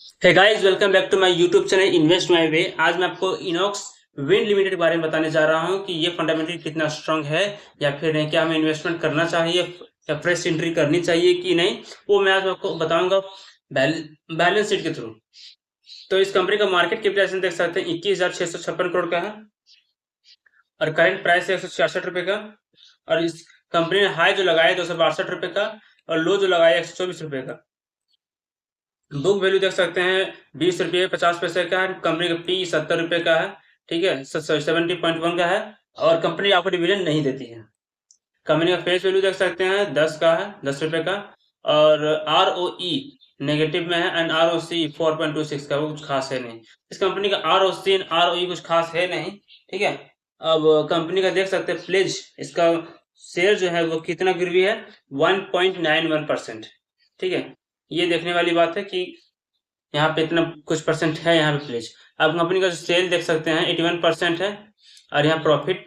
Hey guys, welcome back to my YouTube channel invest my way. आज मैं आपको Inox wind limited के बारे में बताने जा रहा हूं कि ये फंडामेंटली कितना स्ट्रांग है या फिर नहीं, क्या हमें इन्वेस्टमेंट करना चाहिए या फ्रेश एंट्री करनी चाहिए कि नहीं, वो मैं आज आपको बताऊंगा बैलेंस शीट के थ्रू। तो इस कंपनी का मार्केट कैपिटलाइजेशन देख सकते हैं 21,656 करोड़ का है और करंट प्राइस है 166 रुपए का। और इस कंपनी ने हाई जो लगाया 262 रुपए का और लो जो लगाया 124 रुपए का। बुक वैल्यू देख सकते हैं 20 रुपये 50 पैसे का है। कंपनी का पी 70 रुपये का है, ठीक है, 70.1 का है। और कंपनी आपको डिविडेंड नहीं देती है। कंपनी का फेस वैल्यू देख सकते हैं 10 का है, 10 रुपये का। और आर ओ ई नेगेटिव में है एंड आर ओ सी 4.26 का, वो कुछ खास है नहीं। इस कंपनी का R O C R O ई कुछ खास है नहीं, ठीक है। अब कंपनी का देख सकते हैं प्लेज, इसका शेयर जो है वो कितना गिरवी है 1.91%, ठीक है। ये देखने वाली बात है कि यहाँ पे इतना कुछ परसेंट है यहाँ पे प्लेज। अब कंपनी का जो सेल देख सकते हैं 81% है और यहाँ प्रॉफिट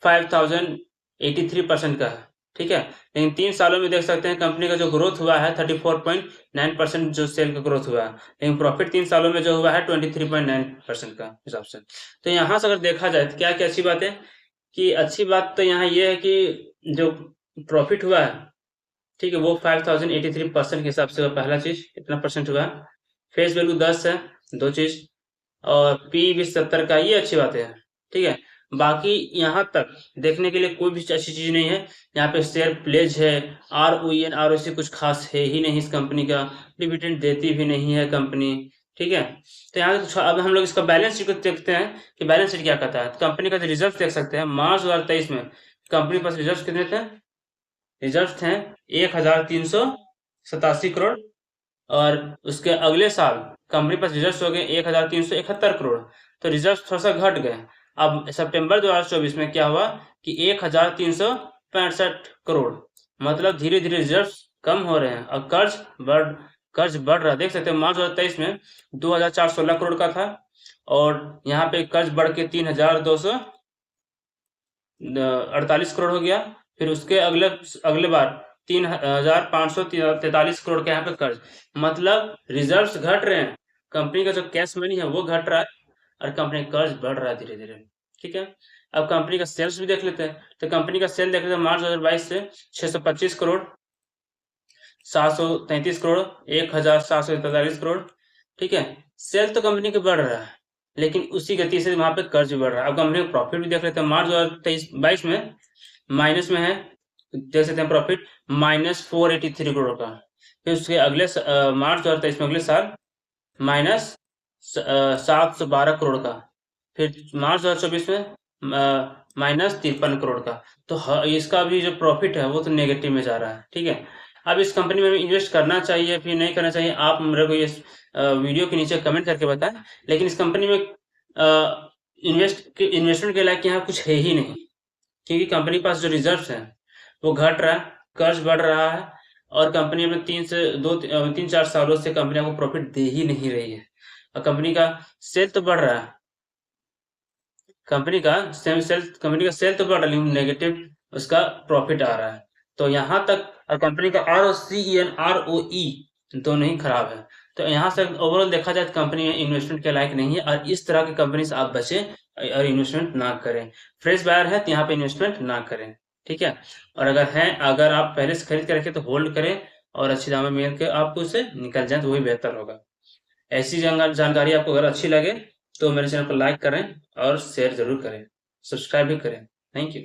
5083% का है, ठीक है। लेकिन 3 सालों में देख सकते हैं कंपनी का जो ग्रोथ हुआ है 34.9% जो सेल का ग्रोथ हुआ है, लेकिन प्रॉफिट 3 सालों में जो हुआ है 23.9% का हिसाब से। तो यहाँ से अगर देखा जाए तो क्या क्या अच्छी बात है कि अच्छी बात तो यहाँ ये है कि जो प्रॉफिट हुआ है, ठीक है, वो 5083% के हिसाब से वो पहला चीज इतना परसेंट हुआ है। फेस वैल्यू 10 है, दो चीज। और पी भी 70 का, ये अच्छी बात है, ठीक है। बाकी यहाँ तक देखने के लिए कोई भी अच्छी चीज नहीं है। यहाँ पे शेयर प्लेज है, R O and R O C कुछ खास है ही नहीं इस कंपनी का। डिविडेंड देती भी नहीं है कंपनी, ठीक है। तो यहाँ अब हम लोग इसका बैलेंस शीट को देखते हैं कि बैलेंस शीट क्या कहता है। तो कंपनी का जो रिजल्ट देख सकते हैं मार्च 2023 में कंपनी के पास रिजल्ट कितने थे, रिजर्व थे 1387 करोड़। और उसके अगले साल कंपनी पास रिजर्व हो गए 1371 करोड़। तो रिजर्व थोड़ा सा घट गए। अब सितंबर 2024 में क्या हुआ कि 1365 करोड़, मतलब धीरे धीरे रिजर्व कम हो रहे हैं और कर्ज बढ़ रहा है। देख सकते हैं मार्च 2023 में 2416 करोड़ का था और यहाँ पे कर्ज बढ़ के 3248 करोड़ हो गया। फिर उसके अगले अगले बार 3543 करोड़ का यहाँ पे कर्ज, मतलब रिजर्व्स घट रहे हैं। कंपनी का जो कैश मनी है वो घट रहा है और कंपनी का कर्ज बढ़ रहा है धीरे धीरे, ठीक है। अब कंपनी का सेल्स भी देख लेते हैं। तो कंपनी का सेल देख लेते हैं मार्च 2022 से 625 करोड़, 733 करोड़, 1743 करोड़, ठीक है। सेल तो कंपनी के बढ़ रहा है लेकिन उसी गति से वहां पे कर्ज भी बढ़ रहा है। अब कंपनी का प्रॉफिट भी देख लेते हैं। मार्च 2023-22 में माइनस में है, देख सकते हैं प्रॉफिट -483 करोड़ का। फिर उसके अगले मार्च 2023 में अगले साल माइनस 712 करोड़ का। फिर मार्च 2024 में -53 करोड़ का। तो इसका भी जो प्रॉफिट है वो तो नेगेटिव में जा रहा है, ठीक है। अब इस कंपनी में इन्वेस्ट करना चाहिए फिर नहीं करना चाहिए, आप मेरे को इस वीडियो के नीचे कमेंट करके बताएं। लेकिन इस कंपनी में इन्वेस्टमेंट के लायक यहाँ कुछ है ही नहीं, क्योंकि कंपनी के पास जो रिजर्व है वो घट रहा है, कर्ज बढ़ रहा है और कंपनी में 3 4 सालों से कंपनी आपको प्रॉफिट दे ही नहीं रही है। और कंपनी का सेल तो बढ़ रहा है, कंपनी का सेल तो बढ़ रहा है लेकिन नेगेटिव उसका प्रॉफिट आ रहा है। तो यहाँ तक और कंपनी का R O C and R O E दोनों ही खराब है। तो यहाँ से ओवरऑल देखा जाए तो कंपनी इन्वेस्टमेंट के लायक नहीं है और इस तरह की कंपनी से आप बचें और इन्वेस्टमेंट ना करें। फ्रेश बायर है तो यहाँ पे इन्वेस्टमेंट ना करें, ठीक है। और अगर आप पहले से खरीद के रखें तो होल्ड करें और अच्छी दाम में मिल के आपको उससे निकल जाए तो वही बेहतर होगा। ऐसी जानकारी आपको अगर अच्छी लगे तो मेरे चैनल को लाइक करें और शेयर जरूर करें, सब्सक्राइब भी करें। Thank you.